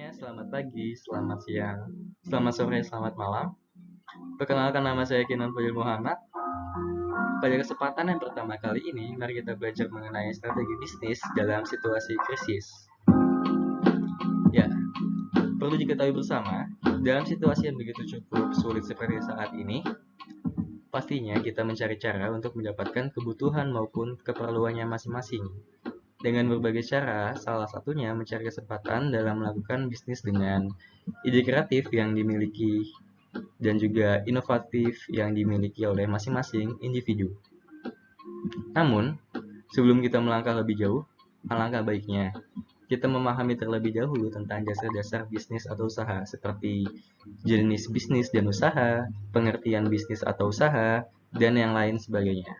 semuanya, selamat pagi, selamat siang, selamat sore, selamat malam. Perkenalkan nama saya Kinan Fadil Muhammad. Pada kesempatan yang pertama kali ini, mari kita belajar mengenai strategi bisnis dalam situasi krisis. Ya, perlu diketahui bersama, dalam situasi yang begitu cukup sulit seperti saat ini, pastinya kita mencari cara untuk mendapatkan kebutuhan maupun keperluannya masing-masing. Dengan berbagai cara, salah satunya mencari kesempatan dalam melakukan bisnis dengan ide kreatif yang dimiliki dan juga inovatif yang dimiliki oleh masing-masing individu. Namun, sebelum kita melangkah lebih jauh, alangkah baiknya kita memahami terlebih dahulu tentang dasar-dasar bisnis atau usaha seperti jenis bisnis dan usaha, pengertian bisnis atau usaha, dan yang lain sebagainya.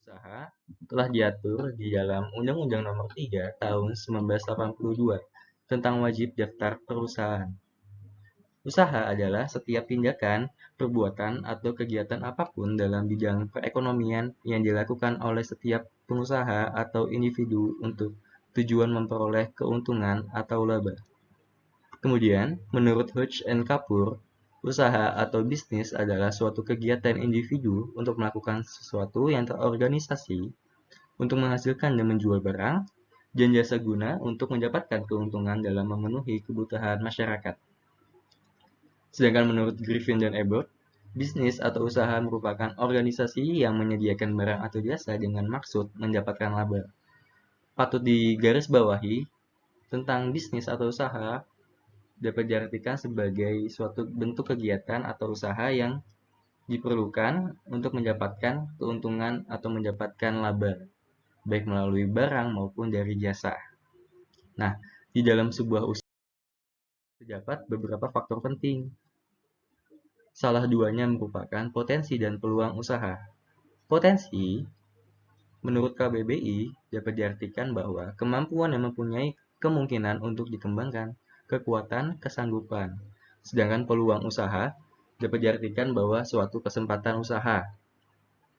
Usaha telah diatur di dalam Undang-Undang Nomor 3 Tahun 1982 tentang wajib daftar perusahaan. Usaha adalah setiap tindakan, perbuatan, atau kegiatan apapun dalam bidang perekonomian yang dilakukan oleh setiap pengusaha atau individu untuk tujuan memperoleh keuntungan atau laba. Kemudian, menurut Hutch and Kapoor, usaha atau bisnis adalah suatu kegiatan individu untuk melakukan sesuatu yang terorganisasi untuk menghasilkan dan menjual barang dan jasa guna untuk mendapatkan keuntungan dalam memenuhi kebutuhan masyarakat. Sedangkan menurut Griffin dan Ebert, bisnis atau usaha merupakan organisasi yang menyediakan barang atau jasa dengan maksud mendapatkan laba. Patut digarisbawahi, tentang bisnis atau usaha dapat diartikan sebagai suatu bentuk kegiatan atau usaha yang diperlukan untuk mendapatkan keuntungan atau mendapatkan laba, baik melalui barang maupun dari jasa. Nah, di dalam sebuah usaha terdapat beberapa faktor penting. Salah duanya merupakan potensi dan peluang usaha. Potensi, menurut KBBI, dapat diartikan bahwa kemampuan yang mempunyai kemungkinan untuk dikembangkan, kekuatan, kesanggupan. Sedangkan peluang usaha dapat diartikan bahwa suatu kesempatan usaha.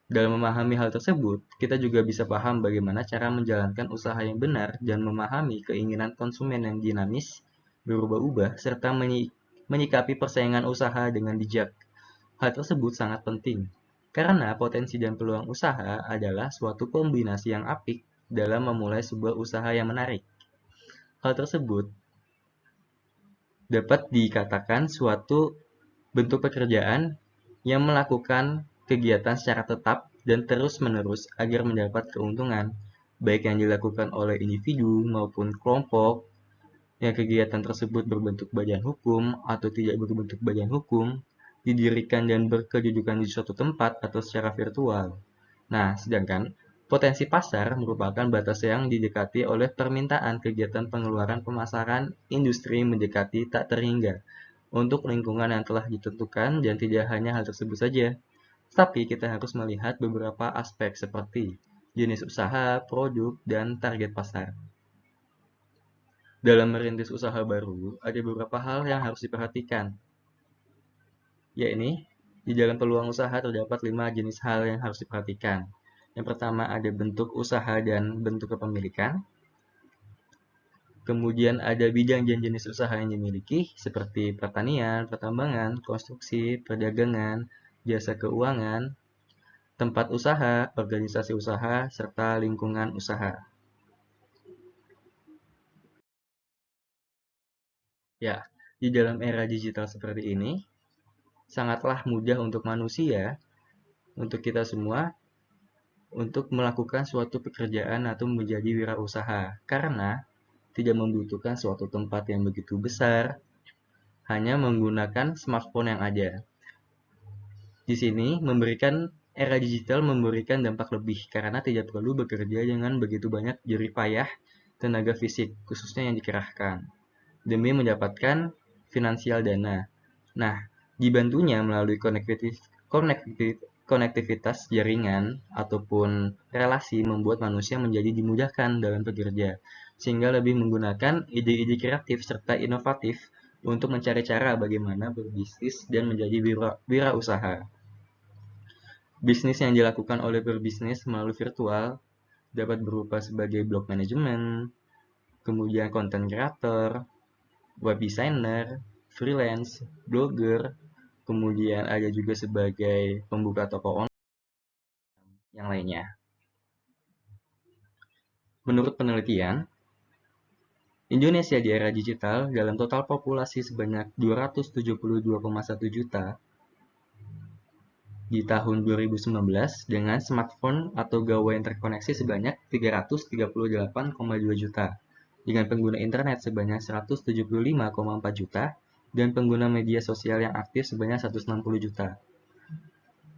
Dalam memahami hal tersebut, kita juga bisa paham bagaimana cara menjalankan usaha yang benar dan memahami keinginan konsumen yang dinamis, berubah-ubah, serta menyikapi persaingan usaha dengan bijak. Hal tersebut sangat penting, karena potensi dan peluang usaha adalah suatu kombinasi yang apik dalam memulai sebuah usaha yang menarik. Hal tersebut dapat dikatakan suatu bentuk pekerjaan yang melakukan kegiatan secara tetap dan terus-menerus agar mendapat keuntungan, baik yang dilakukan oleh individu maupun kelompok, yang kegiatan tersebut berbentuk badan hukum atau tidak berbentuk badan hukum, didirikan dan berkedudukan di suatu tempat atau secara virtual. Nah, sedangkan potensi pasar merupakan batas yang didekati oleh permintaan kegiatan pengeluaran pemasaran industri mendekati tak terhingga untuk lingkungan yang telah ditentukan, dan tidak hanya hal tersebut saja, tapi kita harus melihat beberapa aspek seperti jenis usaha, produk, dan target pasar. Dalam merintis usaha baru, ada beberapa hal yang harus diperhatikan, yakni di dalam peluang usaha terdapat 5 jenis hal yang harus diperhatikan. Yang pertama ada bentuk usaha dan bentuk kepemilikan. Kemudian ada bidang dan jenis usaha yang dimiliki, seperti pertanian, pertambangan, konstruksi, perdagangan, jasa keuangan, tempat usaha, organisasi usaha, serta lingkungan usaha. Ya, di dalam era digital seperti ini, sangatlah mudah untuk manusia, untuk kita semua, untuk melakukan suatu pekerjaan atau menjadi wirausaha, karena tidak membutuhkan suatu tempat yang begitu besar, hanya menggunakan smartphone yang ada. Di sini, era digital memberikan dampak lebih, karena tidak perlu bekerja dengan begitu banyak jerih payah tenaga fisik, khususnya yang dikerahkan, demi mendapatkan finansial dana. Nah, dibantunya melalui konektivitas jaringan ataupun relasi membuat manusia menjadi dimudahkan dalam bekerja, sehingga lebih menggunakan ide-ide kreatif serta inovatif untuk mencari cara bagaimana berbisnis dan menjadi wirausaha. Bisnis yang dilakukan oleh berbisnis melalui virtual dapat berupa sebagai blog management, kemudian content creator, web designer, freelance, blogger, kemudian ada juga sebagai pembuka toko online yang lainnya. Menurut penelitian, Indonesia di era digital dalam total populasi sebanyak 272,1 juta di tahun 2019 dengan smartphone atau gawai yang terkoneksi sebanyak 338,2 juta, dengan pengguna internet sebanyak 175,4 juta, dan pengguna media sosial yang aktif sebanyak 160 juta.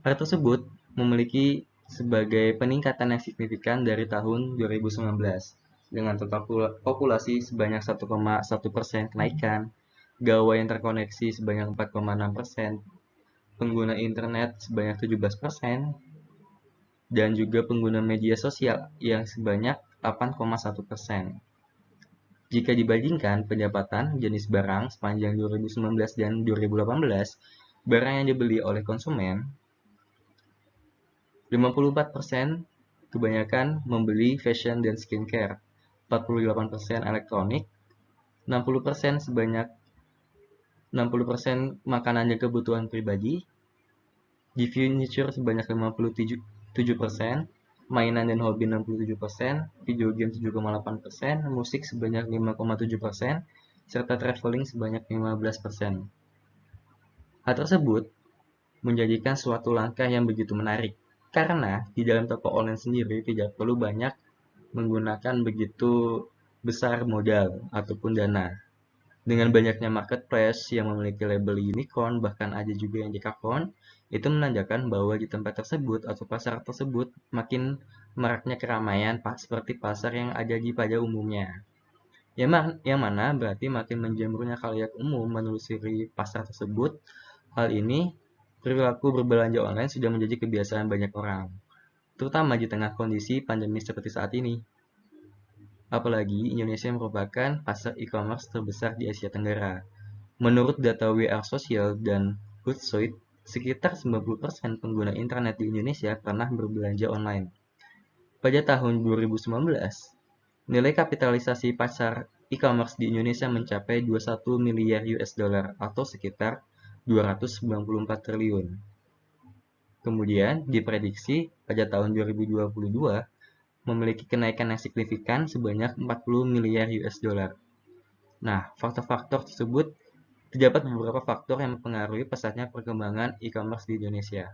Hal tersebut memiliki sebagai peningkatan yang signifikan dari tahun 2019, dengan total populasi sebanyak 1,1% kenaikan, gawai yang terkoneksi sebanyak 4,6%, pengguna internet sebanyak 17%, dan juga pengguna media sosial yang sebanyak 8,1%. Jika dibandingkan pendapatan jenis barang sepanjang 2019 dan 2018, barang yang dibeli oleh konsumen, 54% kebanyakan membeli fashion dan skincare, 48% elektronik, 60% sebanyak 60% makanan dan kebutuhan pribadi, di furniture sebanyak 57%, mainan dan hobi 67%, video game 7,8%, musik sebanyak 5,7%, serta traveling sebanyak 15%. Hal tersebut menjadikan suatu langkah yang begitu menarik, karena di dalam toko online sendiri tidak perlu banyak menggunakan begitu besar modal ataupun dana. Dengan banyaknya marketplace yang memiliki label unicorn, bahkan ada juga yang dekakorn, itu menandakan bahwa di tempat tersebut atau pasar tersebut makin maraknya keramaian seperti pasar yang ada pada umumnya. Yang mana berarti makin menjamurnya khalayak umum menelusuri pasar tersebut. Hal ini, perilaku berbelanja online sudah menjadi kebiasaan banyak orang, terutama di tengah kondisi pandemi seperti saat ini. Apalagi Indonesia merupakan pasar e-commerce terbesar di Asia Tenggara. Menurut data We Are Social dan Hootsuite, sekitar 90% pengguna internet di Indonesia pernah berbelanja online. Pada tahun 2019, nilai kapitalisasi pasar e-commerce di Indonesia mencapai 21 miliar US dollar atau sekitar 294 triliun. Kemudian diprediksi pada tahun 2022 memiliki kenaikan yang signifikan sebanyak 40 miliar US dollar. Nah, faktor-faktor tersebut terdapat beberapa faktor yang mempengaruhi pesatnya perkembangan e-commerce di Indonesia.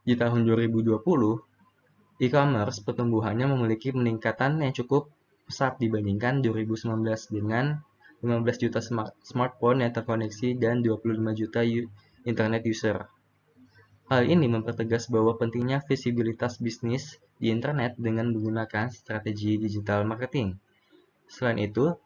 Di tahun 2020, e-commerce pertumbuhannya memiliki peningkatan yang cukup pesat dibandingkan 2019 dengan 15 juta smartphone yang terkoneksi dan 25 juta internet user. Hal ini mempertegas bahwa pentingnya visibilitas bisnis di internet dengan menggunakan strategi digital marketing. Selain itu,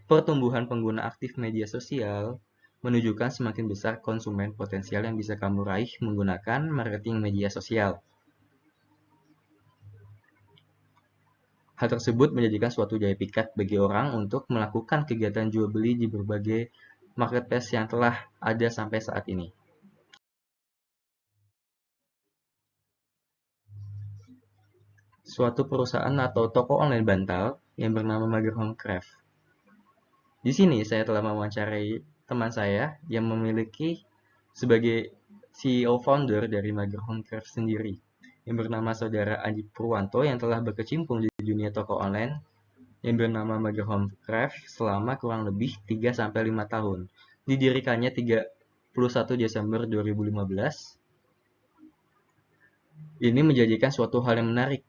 pertumbuhan pengguna aktif media sosial menunjukkan semakin besar konsumen potensial yang bisa kamu raih menggunakan marketing media sosial. Hal tersebut menjadikan suatu daya pikat bagi orang untuk melakukan kegiatan jual beli di berbagai marketplace yang telah ada sampai saat ini. Suatu perusahaan atau toko online bantal yang bernama Mager Home Craft. Di sini saya telah mewawancarai teman saya yang memiliki sebagai CEO founder dari Mager Home Craft sendiri, yang bernama Saudara Andi Purwanto yang telah berkecimpung di dunia toko online yang bernama Mager Home Craft selama kurang lebih 3-5 tahun. Didirikannya 31 Desember 2015. Ini menjadikan suatu hal yang menarik,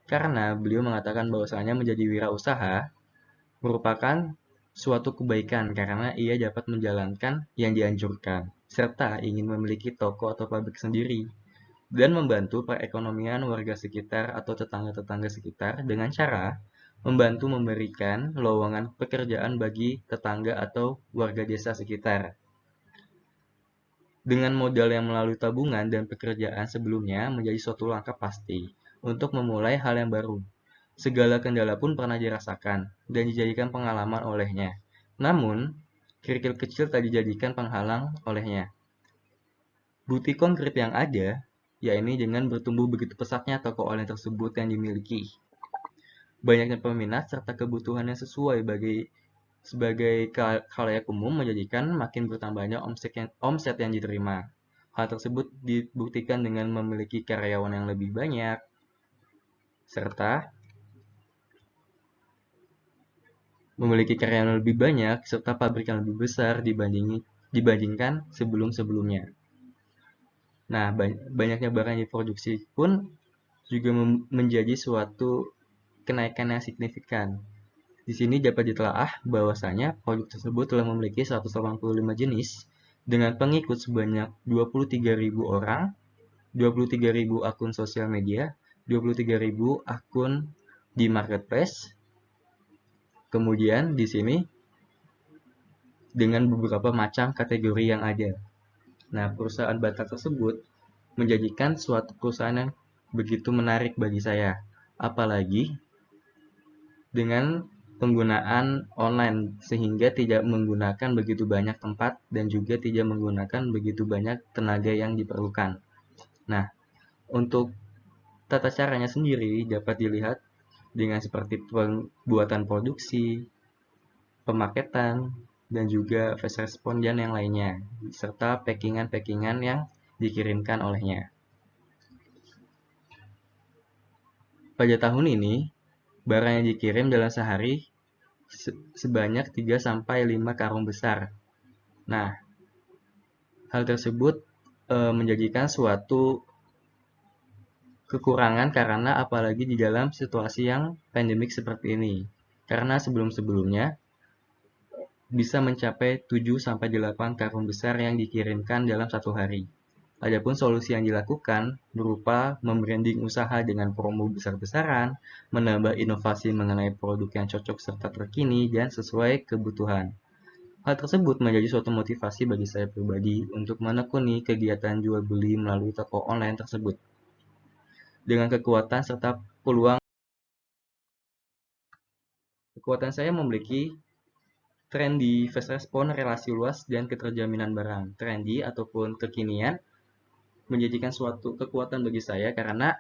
karena beliau mengatakan bahwasanya menjadi wirausaha merupakan suatu kebaikan karena ia dapat menjalankan yang dianjurkan, serta ingin memiliki toko atau pabrik sendiri, dan membantu perekonomian warga sekitar atau tetangga-tetangga sekitar dengan cara membantu memberikan lowongan pekerjaan bagi tetangga atau warga desa sekitar. Dengan modal yang melalui tabungan dan pekerjaan sebelumnya menjadi suatu langkah pasti untuk memulai hal yang baru. Segala kendala pun pernah dirasakan dan dijadikan pengalaman olehnya. Namun, kerikil kecil tak dijadikan penghalang olehnya. Bukti konkret yang ada, yakni dengan bertumbuh begitu pesatnya toko online tersebut yang dimiliki. Banyaknya peminat serta kebutuhan yang sesuai sebagai khalayak umum menjadikan makin bertambahnya omset yang diterima. Hal tersebut dibuktikan dengan memiliki karyawan yang lebih banyak, serta pabrik yang lebih besar dibandingkan sebelum-sebelumnya. Nah, banyaknya barang yang diproduksi pun juga menjadi suatu kenaikan yang signifikan. Di sini dapat ditelaah bahwasanya produk tersebut telah memiliki 185 jenis dengan pengikut sebanyak 23.000 orang, 23.000 akun sosial media, 23.000 akun di marketplace. Kemudian di sini dengan beberapa macam kategori yang ada. Nah, perusahaan Batak tersebut menjadikan suatu perusahaan yang begitu menarik bagi saya. Apalagi dengan penggunaan online sehingga tidak menggunakan begitu banyak tempat dan juga tidak menggunakan begitu banyak tenaga yang diperlukan. Nah, untuk tata caranya sendiri dapat dilihat dengan seperti pembuatan produksi, pemaketan, dan juga fast response dan yang lainnya, serta packingan-packingan yang dikirimkan olehnya. Pada tahun ini, barang yang dikirim dalam sehari sebanyak 3-5 karung besar. Nah, hal tersebut menjadikan suatu kekurangan karena apalagi di dalam situasi yang pandemik seperti ini. Karena sebelum-sebelumnya bisa mencapai 7-8 karung besar yang dikirimkan dalam satu hari. Adapun solusi yang dilakukan berupa membranding usaha dengan promo besar-besaran, menambah inovasi mengenai produk yang cocok serta terkini dan sesuai kebutuhan. Hal tersebut menjadi suatu motivasi bagi saya pribadi untuk menekuni kegiatan jual beli melalui toko online tersebut. Dengan kekuatan serta peluang, kekuatan saya memiliki trendy, fast respon, relasi luas, dan keterjaminan barang. Trendy ataupun kekinian menjadikan suatu kekuatan bagi saya karena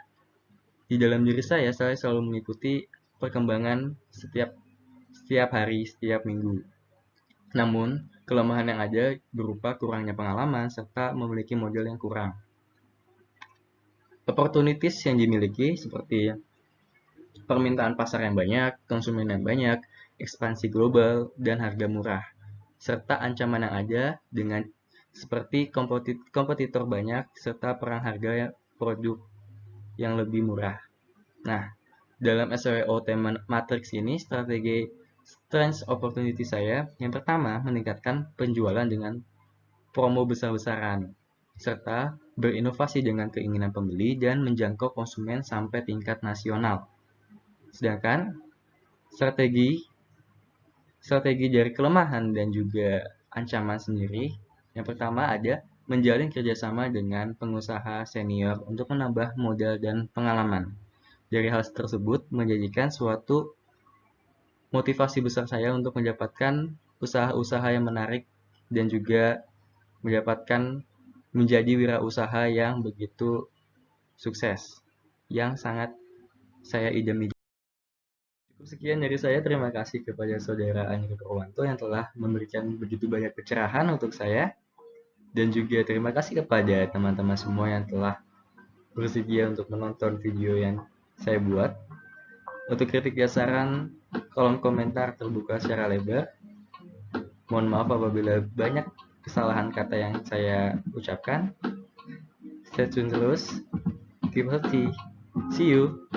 di dalam diri saya selalu mengikuti perkembangan setiap hari, setiap minggu. Namun, kelemahan yang ada berupa kurangnya pengalaman serta memiliki modal yang kurang. Opportunities yang dimiliki seperti permintaan pasar yang banyak, konsumen yang banyak, ekspansi global, dan harga murah. Serta ancaman yang ada dengan seperti kompetitor banyak serta perang harga produk yang lebih murah. Nah, dalam SWO tema Matrix ini, strategi strength opportunity saya yang pertama meningkatkan penjualan dengan promo besar-besaran, serta berinovasi dengan keinginan pembeli dan menjangkau konsumen sampai tingkat nasional. Sedangkan strategi dari kelemahan dan juga ancaman sendiri, yang pertama ada menjalin kerjasama dengan pengusaha senior untuk menambah modal dan pengalaman. Dari hal tersebut menjadikan suatu motivasi besar saya untuk mendapatkan usaha-usaha yang menarik dan juga mendapatkan menjadi wirausaha yang begitu sukses, yang sangat saya idam-idam. Cukup sekian dari saya. Terima kasih kepada Saudara Ani Purwanto yang telah memberikan begitu banyak pencerahan untuk saya. Dan juga terima kasih kepada teman-teman semua yang telah bersedia untuk menonton video yang saya buat. Untuk kritik dan saran, kolom komentar terbuka secara lebar. Mohon maaf apabila banyak kesalahan kata yang saya ucapkan. Stay tune terus. Keep healthy. See you.